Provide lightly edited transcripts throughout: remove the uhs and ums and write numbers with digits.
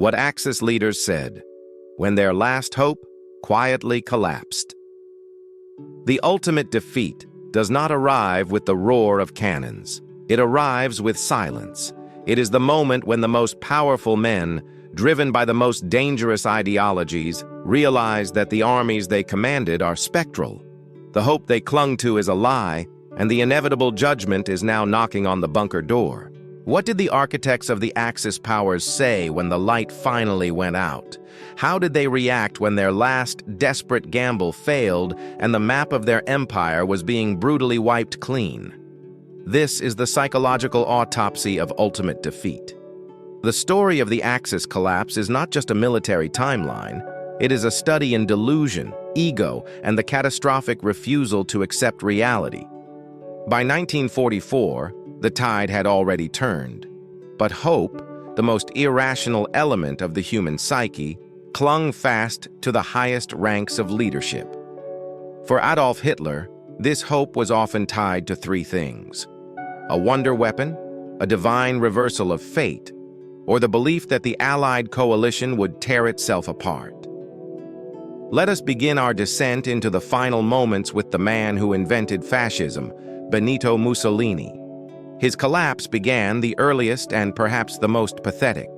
what Axis leaders said when their last hope quietly collapsed. The ultimate defeat does not arrive with the roar of cannons. It arrives with silence. It is the moment when the most powerful men, driven by the most dangerous ideologies, realize that the armies they commanded are spectral. The hope they clung to is a lie, and the inevitable judgment is now knocking on the bunker door. What did the architects of the Axis powers say when the light finally went out? How did they react when their last desperate gamble failed and the map of their empire was being brutally wiped clean? This is the psychological autopsy of ultimate defeat. The story of the Axis collapse is not just a military timeline. It is a study in delusion, ego, and the catastrophic refusal to accept reality. By 1944, the tide had already turned. But hope, the most irrational element of the human psyche, clung fast to the highest ranks of leadership. For Adolf Hitler, this hope was often tied to three things: a wonder weapon, a divine reversal of fate, or the belief that the Allied coalition would tear itself apart. Let us begin our descent into the final moments with the man who invented fascism, Benito Mussolini. His collapse began the earliest and perhaps the most pathetic.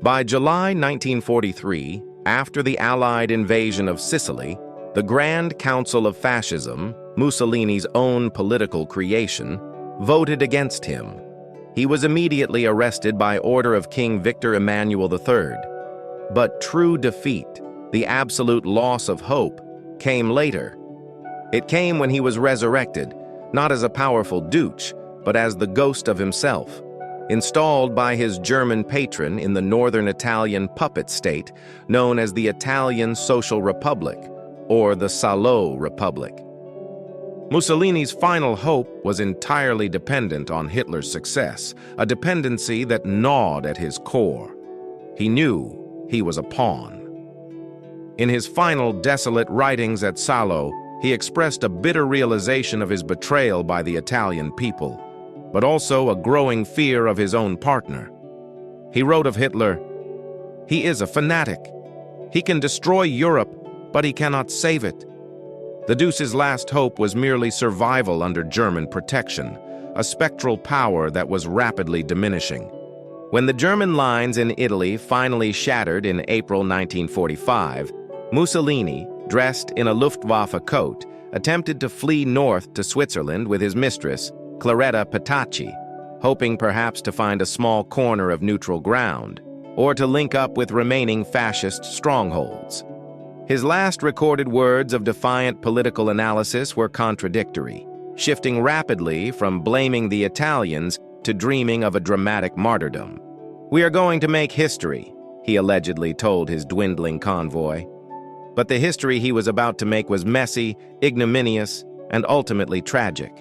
By July 1943, after the Allied invasion of Sicily, the Grand Council of Fascism, Mussolini's own political creation, voted against him. He was immediately arrested by order of King Victor Emmanuel III. But true defeat, the absolute loss of hope, came later. It came when he was resurrected, not as a powerful douche, but as the ghost of himself, installed by his German patron in the northern Italian puppet state known as the Italian Social Republic, or the Salo Republic. Mussolini's final hope was entirely dependent on Hitler's success, a dependency that gnawed at his core. He knew he was a pawn. In his final desolate writings at Salo, he expressed a bitter realization of his betrayal by the Italian people, but also a growing fear of his own partner. He wrote of Hitler, "He is a fanatic. He can destroy Europe, but he cannot save it." The Deuce's last hope was merely survival under German protection, a spectral power that was rapidly diminishing. When the German lines in Italy finally shattered in April 1945, Mussolini, dressed in a Luftwaffe coat, attempted to flee north to Switzerland with his mistress, Claretta Petacci, hoping perhaps to find a small corner of neutral ground, or to link up with remaining fascist strongholds. His last recorded words of defiant political analysis were contradictory, shifting rapidly from blaming the Italians to dreaming of a dramatic martyrdom. "We are going to make history," he allegedly told his dwindling convoy. But the history he was about to make was messy, ignominious, and ultimately tragic.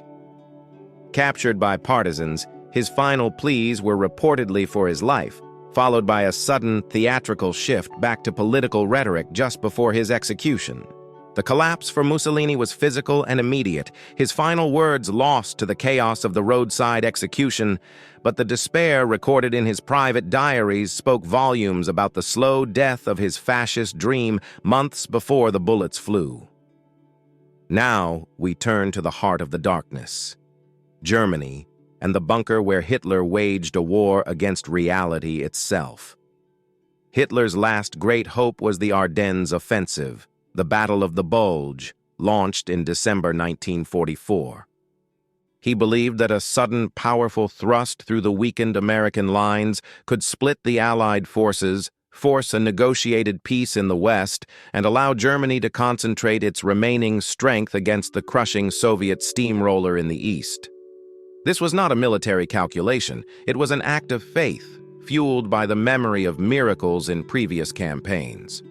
Captured by partisans, his final pleas were reportedly for his life, followed by a sudden theatrical shift back to political rhetoric just before his execution. The collapse for Mussolini was physical and immediate, his final words lost to the chaos of the roadside execution, but the despair recorded in his private diaries spoke volumes about the slow death of his fascist dream months before the bullets flew. Now we turn to the heart of the darkness, Germany, and the bunker where Hitler waged a war against reality itself. Hitler's last great hope was the Ardennes offensive, the Battle of the Bulge, launched in December 1944. He believed that a sudden, powerful thrust through the weakened American lines could split the Allied forces, force a negotiated peace in the West, and allow Germany to concentrate its remaining strength against the crushing Soviet steamroller in the East. This was not a military calculation. It was an act of faith, fueled by the memory of miracles in previous campaigns.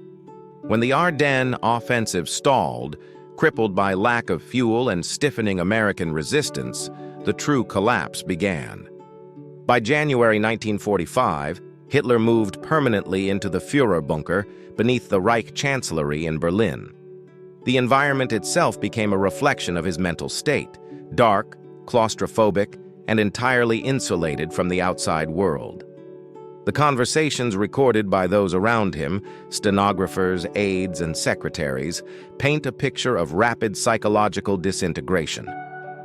When the Ardennes offensive stalled, crippled by lack of fuel and stiffening American resistance, the true collapse began. By January 1945, Hitler moved permanently into the Führer bunker beneath the Reich Chancellery in Berlin. The environment itself became a reflection of his mental state, dark, claustrophobic, and entirely insulated from the outside world. The conversations recorded by those around him, stenographers, aides, and secretaries, paint a picture of rapid psychological disintegration.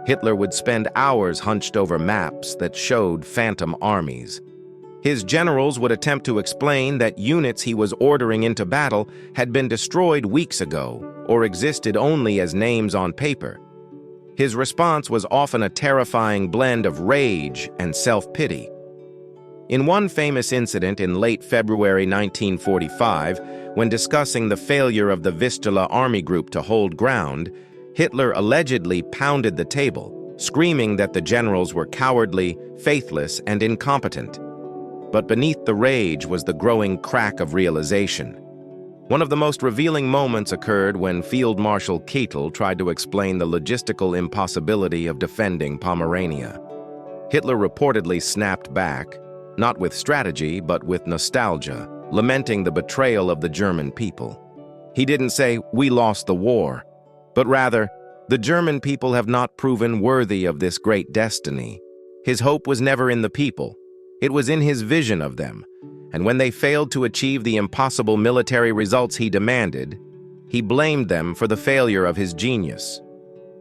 Hitler would spend hours hunched over maps that showed phantom armies. His generals would attempt to explain that units he was ordering into battle had been destroyed weeks ago or existed only as names on paper. His response was often a terrifying blend of rage and self-pity. In one famous incident in late February 1945, when discussing the failure of the Vistula army group to hold ground, Hitler allegedly pounded the table, screaming that the generals were cowardly, faithless, and incompetent. But beneath the rage was the growing crack of realization. One of the most revealing moments occurred when Field Marshal Keitel tried to explain the logistical impossibility of defending Pomerania. Hitler reportedly snapped back, not with strategy, but with nostalgia, lamenting the betrayal of the German people. He didn't say, "We lost the war," but rather, "The German people have not proven worthy of this great destiny." His hope was never in the people. It was in his vision of them, and when they failed to achieve the impossible military results he demanded, he blamed them for the failure of his genius.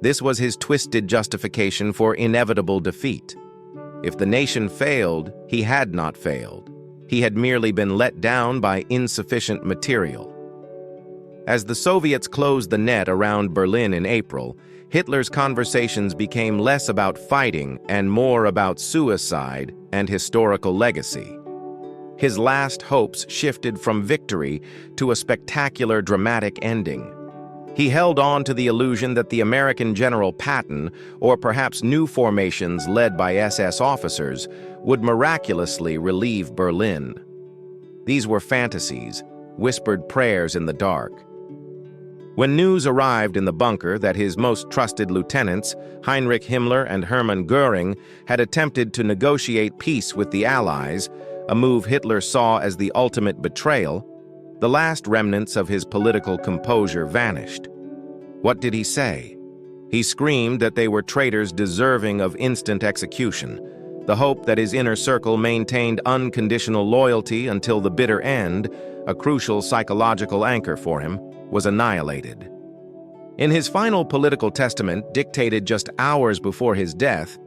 This was his twisted justification for inevitable defeat. If the nation failed, he had not failed. He had merely been let down by insufficient material. As the Soviets closed the net around Berlin in April, Hitler's conversations became less about fighting and more about suicide and historical legacy. His last hopes shifted from victory to a spectacular, dramatic ending. He held on to the illusion that the American General Patton, or perhaps new formations led by SS officers, would miraculously relieve Berlin. These were fantasies, whispered prayers in the dark. When news arrived in the bunker that his most trusted lieutenants, Heinrich Himmler and Hermann Göring, had attempted to negotiate peace with the Allies, a move Hitler saw as the ultimate betrayal, the last remnants of his political composure vanished. What did he say? He screamed that they were traitors deserving of instant execution. The hope that his inner circle maintained unconditional loyalty until the bitter end, a crucial psychological anchor for him, was annihilated. In his final political testament, dictated just hours before his death,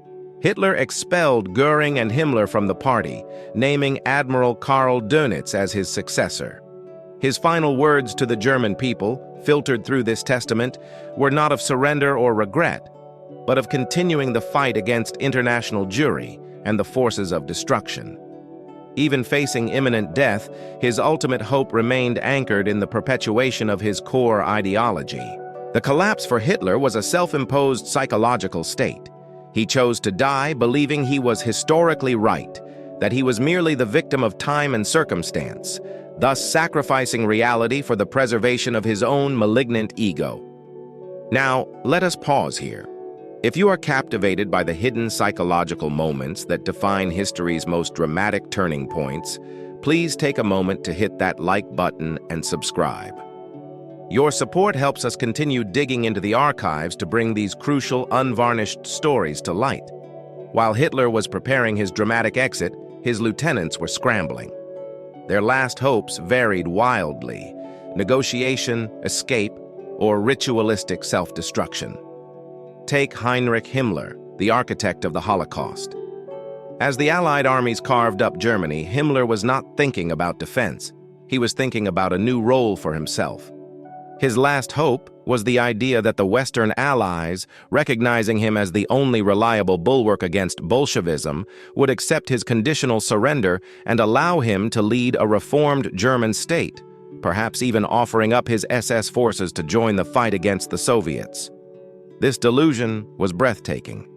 Hitler expelled Göring and Himmler from the party, naming Admiral Karl Dönitz as his successor. His final words to the German people, filtered through this testament, were not of surrender or regret, but of continuing the fight against international Jewry and the forces of destruction. Even facing imminent death, his ultimate hope remained anchored in the perpetuation of his core ideology. The collapse for Hitler was a self-imposed psychological state. He chose to die believing he was historically right, that he was merely the victim of time and circumstance, thus sacrificing reality for the preservation of his own malignant ego. Now, let us pause here. If you are captivated by the hidden psychological moments that define history's most dramatic turning points, please take a moment to hit that like button and subscribe. Your support helps us continue digging into the archives to bring these crucial, unvarnished stories to light. While Hitler was preparing his dramatic exit, his lieutenants were scrambling. Their last hopes varied wildly: negotiation, escape, or ritualistic self-destruction. Take Heinrich Himmler, the architect of the Holocaust. As the Allied armies carved up Germany, Himmler was not thinking about defense. He was thinking about a new role for himself. His last hope was the idea that the Western Allies, recognizing him as the only reliable bulwark against Bolshevism, would accept his conditional surrender and allow him to lead a reformed German state, perhaps even offering up his SS forces to join the fight against the Soviets. This delusion was breathtaking.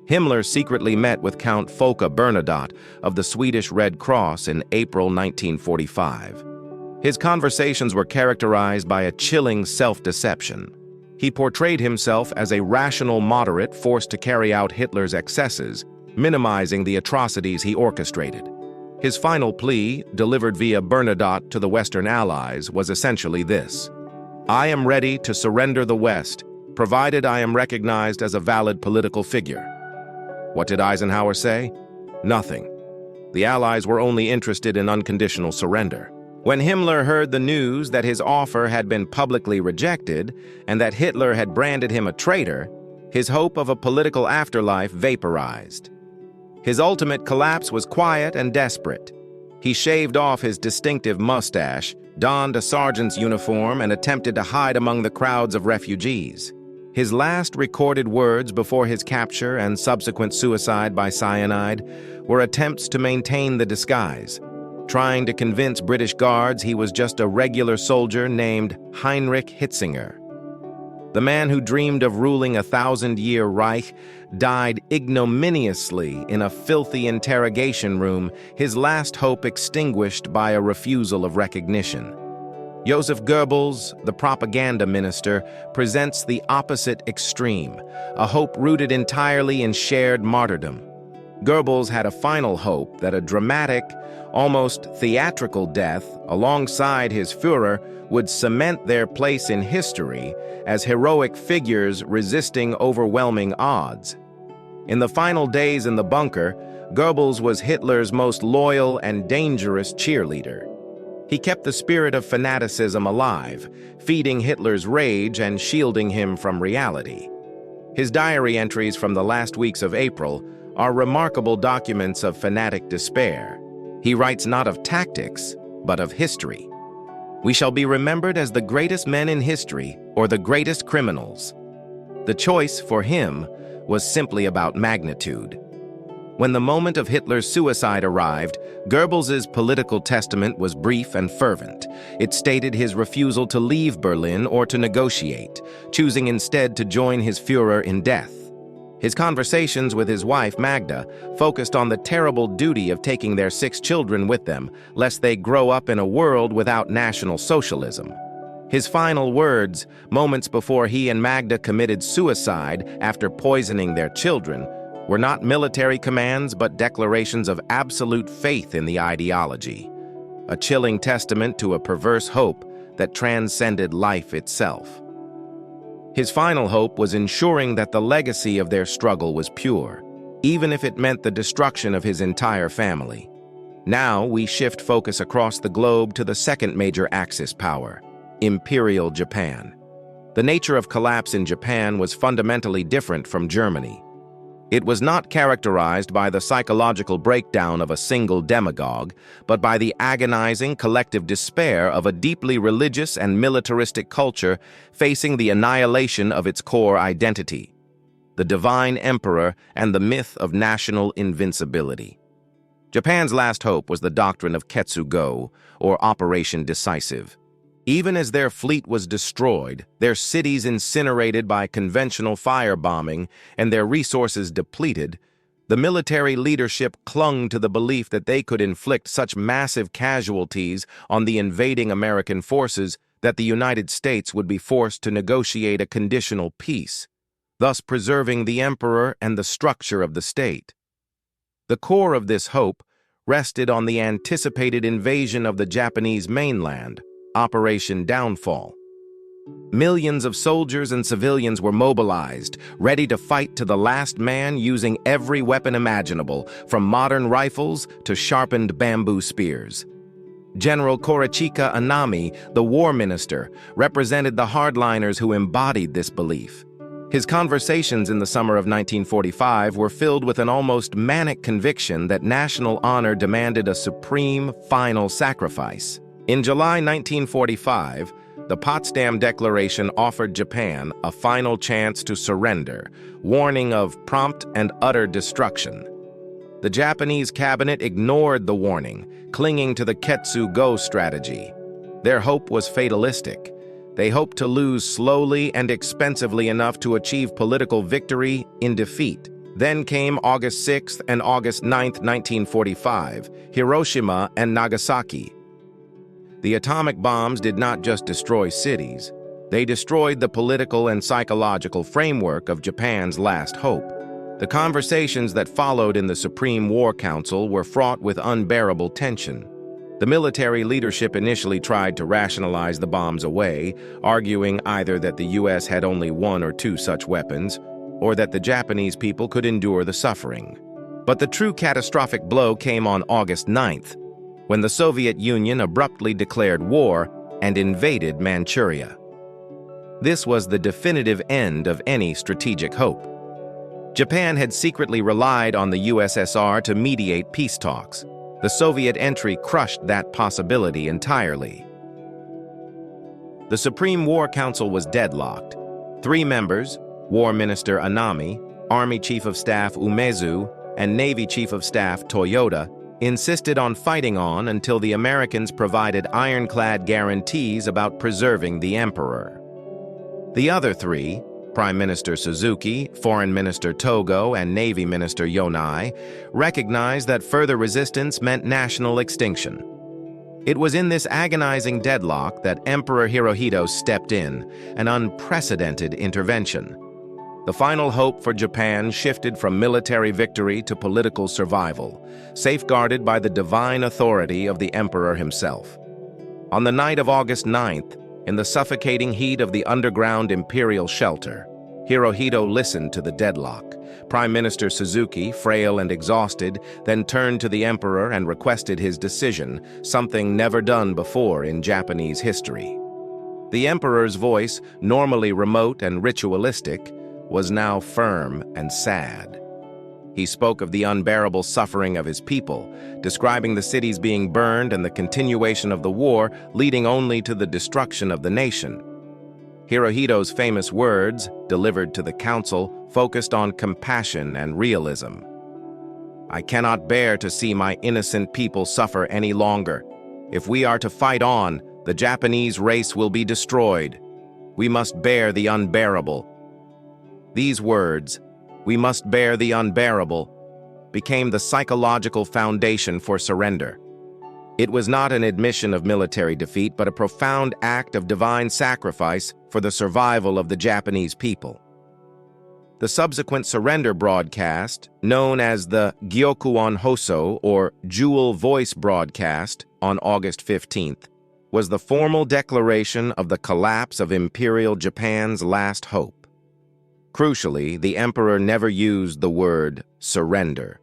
Himmler secretly met with Count Folke Bernadotte of the Swedish Red Cross in April 1945. His conversations were characterized by a chilling self-deception. He portrayed himself as a rational moderate forced to carry out Hitler's excesses, minimizing the atrocities he orchestrated. His final plea, delivered via Bernadotte to the Western Allies, was essentially this: "I am ready to surrender the West, provided I am recognized as a valid political figure." What did Eisenhower say? Nothing. The Allies were only interested in unconditional surrender. When Himmler heard the news that his offer had been publicly rejected and that Hitler had branded him a traitor, his hope of a political afterlife vaporized. His ultimate collapse was quiet and desperate. He shaved off his distinctive mustache, donned a sergeant's uniform, and attempted to hide among the crowds of refugees. His last recorded words before his capture and subsequent suicide by cyanide were attempts to maintain the disguise, trying to convince British guards he was just a regular soldier named Heinrich Hitzinger. The man who dreamed of ruling a 1,000-year Reich died ignominiously in a filthy interrogation room, his last hope extinguished by a refusal of recognition. Joseph Goebbels, the propaganda minister, presents the opposite extreme, a hope rooted entirely in shared martyrdom. Goebbels had a final hope that a dramatic, almost theatrical death alongside his Führer would cement their place in history as heroic figures resisting overwhelming odds. In the final days in the bunker, Goebbels was Hitler's most loyal and dangerous cheerleader. He kept the spirit of fanaticism alive, feeding Hitler's rage and shielding him from reality. His diary entries from the last weeks of April are remarkable documents of fanatic despair. He writes not of tactics, but of history. We shall be remembered as the greatest men in history or the greatest criminals. The choice for him was simply about magnitude. When the moment of Hitler's suicide arrived, Goebbels's political testament was brief and fervent. It stated his refusal to leave Berlin or to negotiate, choosing instead to join his Führer in death. His conversations with his wife, Magda, focused on the terrible duty of taking their 6 children with them, lest they grow up in a world without National Socialism. His final words, moments before he and Magda committed suicide after poisoning their children, were not military commands but declarations of absolute faith in the ideology, a chilling testament to a perverse hope that transcended life itself. His final hope was ensuring that the legacy of their struggle was pure, even if it meant the destruction of his entire family. Now we shift focus across the globe to the second major Axis power, Imperial Japan. The nature of collapse in Japan was fundamentally different from Germany. It was not characterized by the psychological breakdown of a single demagogue, but by the agonizing collective despair of a deeply religious and militaristic culture facing the annihilation of its core identity, the divine emperor and the myth of national invincibility. Japan's last hope was the doctrine of Ketsugo, or Operation Decisive. Even as their fleet was destroyed, their cities incinerated by conventional firebombing, and their resources depleted, the military leadership clung to the belief that they could inflict such massive casualties on the invading American forces that the United States would be forced to negotiate a conditional peace, thus preserving the emperor and the structure of the state. The core of this hope rested on the anticipated invasion of the Japanese mainland, Operation Downfall. Millions of soldiers and civilians were mobilized, ready to fight to the last man using every weapon imaginable, from modern rifles to sharpened bamboo spears. General Korochika Anami, the war minister, represented the hardliners who embodied this belief. His conversations in the summer of 1945 were filled with an almost manic conviction that national honor demanded a supreme, final sacrifice. In July 1945, the Potsdam Declaration offered Japan a final chance to surrender, warning of prompt and utter destruction. The Japanese cabinet ignored the warning, clinging to the Ketsu-go strategy. Their hope was fatalistic. They hoped to lose slowly and expensively enough to achieve political victory in defeat. Then came August 6th and August 9th, 1945, Hiroshima and Nagasaki. The atomic bombs did not just destroy cities, they destroyed the political and psychological framework of Japan's last hope. The conversations that followed in the Supreme War Council were fraught with unbearable tension. The military leadership initially tried to rationalize the bombs away, arguing either that the U.S. had only 1 or 2 such weapons, or that the Japanese people could endure the suffering. But the true catastrophic blow came on August 9th, when the Soviet Union abruptly declared war and invaded Manchuria. This was the definitive end of any strategic hope. Japan had secretly relied on the USSR to mediate peace talks. The Soviet entry crushed that possibility entirely. The Supreme War Council was deadlocked. 3 members, War Minister Anami, Army Chief of Staff Umezu, and Navy Chief of Staff Toyoda, insisted on fighting on until the Americans provided ironclad guarantees about preserving the emperor. The other 3, Prime Minister Suzuki, Foreign Minister Togo, and Navy Minister Yonai, recognized that further resistance meant national extinction. It was in this agonizing deadlock that Emperor Hirohito stepped in, an unprecedented intervention. The final hope for Japan shifted from military victory to political survival, safeguarded by the divine authority of the emperor himself. On the night of August 9th, in the suffocating heat of the underground imperial shelter, Hirohito listened to the deadlock. Prime Minister Suzuki, frail and exhausted, then turned to the emperor and requested his decision, something never done before in Japanese history. The emperor's voice, normally remote and ritualistic, was now firm and sad. He spoke of the unbearable suffering of his people, describing the cities being burned and the continuation of the war leading only to the destruction of the nation. Hirohito's famous words, delivered to the council, focused on compassion and realism. "I cannot bear to see my innocent people suffer any longer. If we are to fight on, the Japanese race will be destroyed. We must bear the unbearable." These words, "We must bear the unbearable," became the psychological foundation for surrender. It was not an admission of military defeat, but a profound act of divine sacrifice for the survival of the Japanese people. The subsequent surrender broadcast, known as the Gyokuon Hoso, or Jewel Voice broadcast, on August 15th, was the formal declaration of the collapse of Imperial Japan's last hope. Crucially, the emperor never used the word surrender.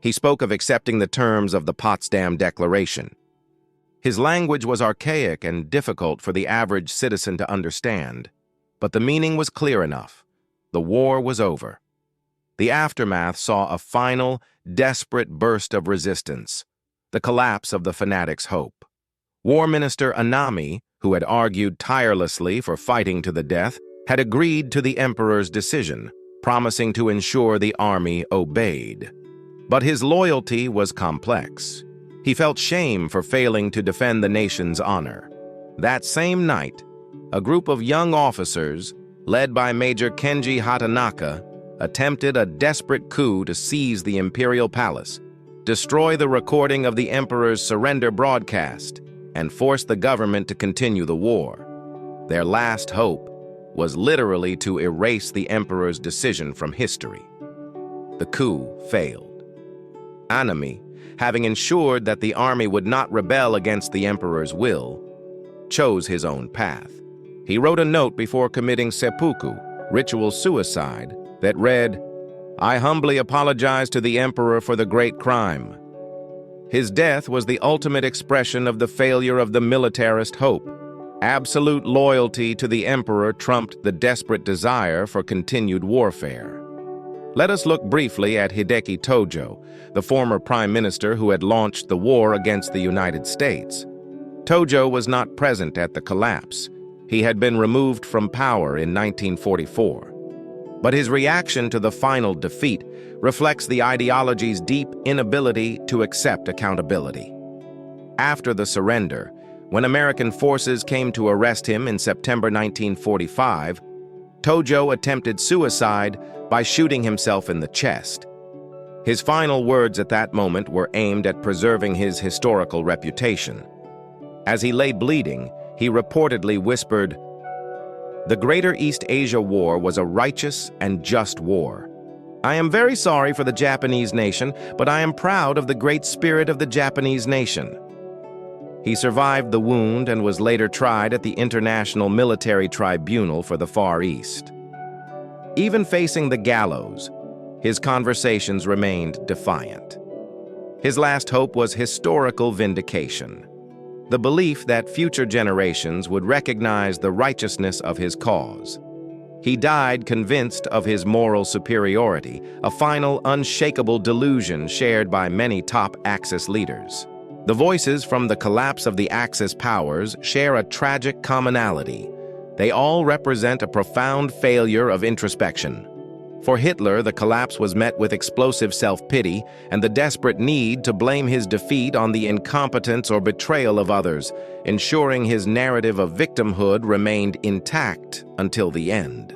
He spoke of accepting the terms of the Potsdam Declaration. His language was archaic and difficult for the average citizen to understand, but the meaning was clear enough. The war was over. The aftermath saw a final, desperate burst of resistance, the collapse of the fanatics' hope. War Minister Anami, who had argued tirelessly for fighting to the death, had agreed to the emperor's decision, promising to ensure the army obeyed. But his loyalty was complex. He felt shame for failing to defend the nation's honor. That same night, a group of young officers, led by Major Kenji Hatanaka, attempted a desperate coup to seize the imperial palace, destroy the recording of the emperor's surrender broadcast, and force the government to continue the war. Their last hope was literally to erase the emperor's decision from history. The coup failed. Anami, having ensured that the army would not rebel against the emperor's will, chose his own path. He wrote a note before committing seppuku, ritual suicide, that read, "I humbly apologize to the emperor for the great crime." His death was the ultimate expression of the failure of the militarist hope. Absolute loyalty to the emperor trumped the desperate desire for continued warfare. Let us look briefly at Hideki Tojo, the former prime minister who had launched the war against the United States. Tojo was not present at the collapse. He had been removed from power in 1944. But his reaction to the final defeat reflects the ideology's deep inability to accept accountability. After the surrender, when American forces came to arrest him in September 1945, Tojo attempted suicide by shooting himself in the chest. His final words at that moment were aimed at preserving his historical reputation. As he lay bleeding, he reportedly whispered, "The Greater East Asia War was a righteous and just war. I am very sorry for the Japanese nation, but I am proud of the great spirit of the Japanese nation." He survived the wound and was later tried at the International Military Tribunal for the Far East. Even facing the gallows, His conversations remained defiant. His last hope was historical vindication, the belief that future generations would recognize the righteousness of his cause. He died convinced of his moral superiority, a final, unshakable delusion shared by many top Axis leaders. The voices from the collapse of the Axis powers share a tragic commonality. They all represent a profound failure of introspection. For Hitler, the collapse was met with explosive self-pity and the desperate need to blame his defeat on the incompetence or betrayal of others, ensuring his narrative of victimhood remained intact until the end.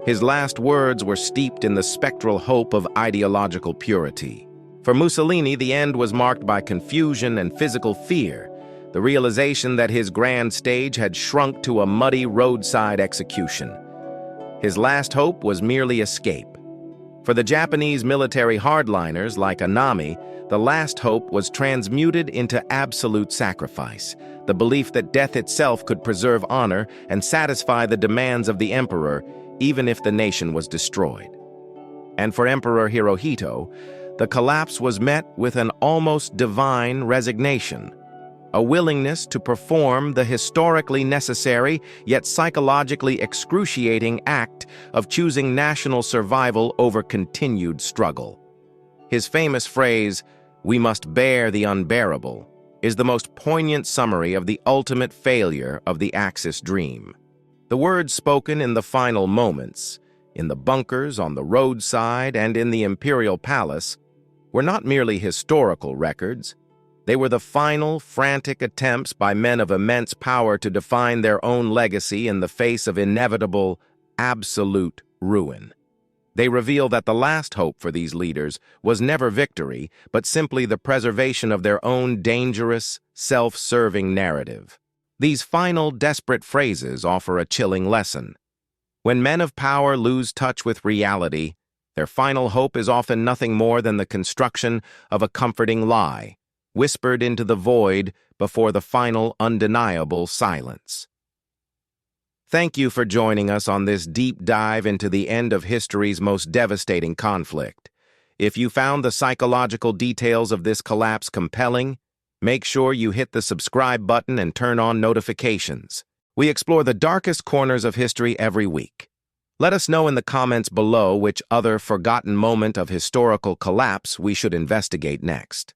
His last words were steeped in the spectral hope of ideological purity. For Mussolini, the end was marked by confusion and physical fear, the realization that his grand stage had shrunk to a muddy roadside execution. His last hope was merely escape. For the Japanese military hardliners like Anami, the last hope was transmuted into absolute sacrifice, the belief that death itself could preserve honor and satisfy the demands of the emperor, even if the nation was destroyed. And for Emperor Hirohito, the collapse was met with an almost divine resignation, a willingness to perform the historically necessary yet psychologically excruciating act of choosing national survival over continued struggle. His famous phrase, "We must bear the unbearable," is the most poignant summary of the ultimate failure of the Axis dream. The words spoken in the final moments, in the bunkers, on the roadside, and in the Imperial Palace, were not merely historical records. They were the final, frantic attempts by men of immense power to define their own legacy in the face of inevitable, absolute ruin. They reveal that the last hope for these leaders was never victory, but simply the preservation of their own dangerous, self-serving narrative. These final, desperate phrases offer a chilling lesson. When men of power lose touch with reality, their final hope is often nothing more than the construction of a comforting lie, whispered into the void before the final undeniable silence. Thank you for joining us on this deep dive into the end of history's most devastating conflict. If you found the psychological details of this collapse compelling, make sure you hit the subscribe button and turn on notifications. We explore the darkest corners of history every week. Let us know in the comments below which other forgotten moment of historical collapse we should investigate next.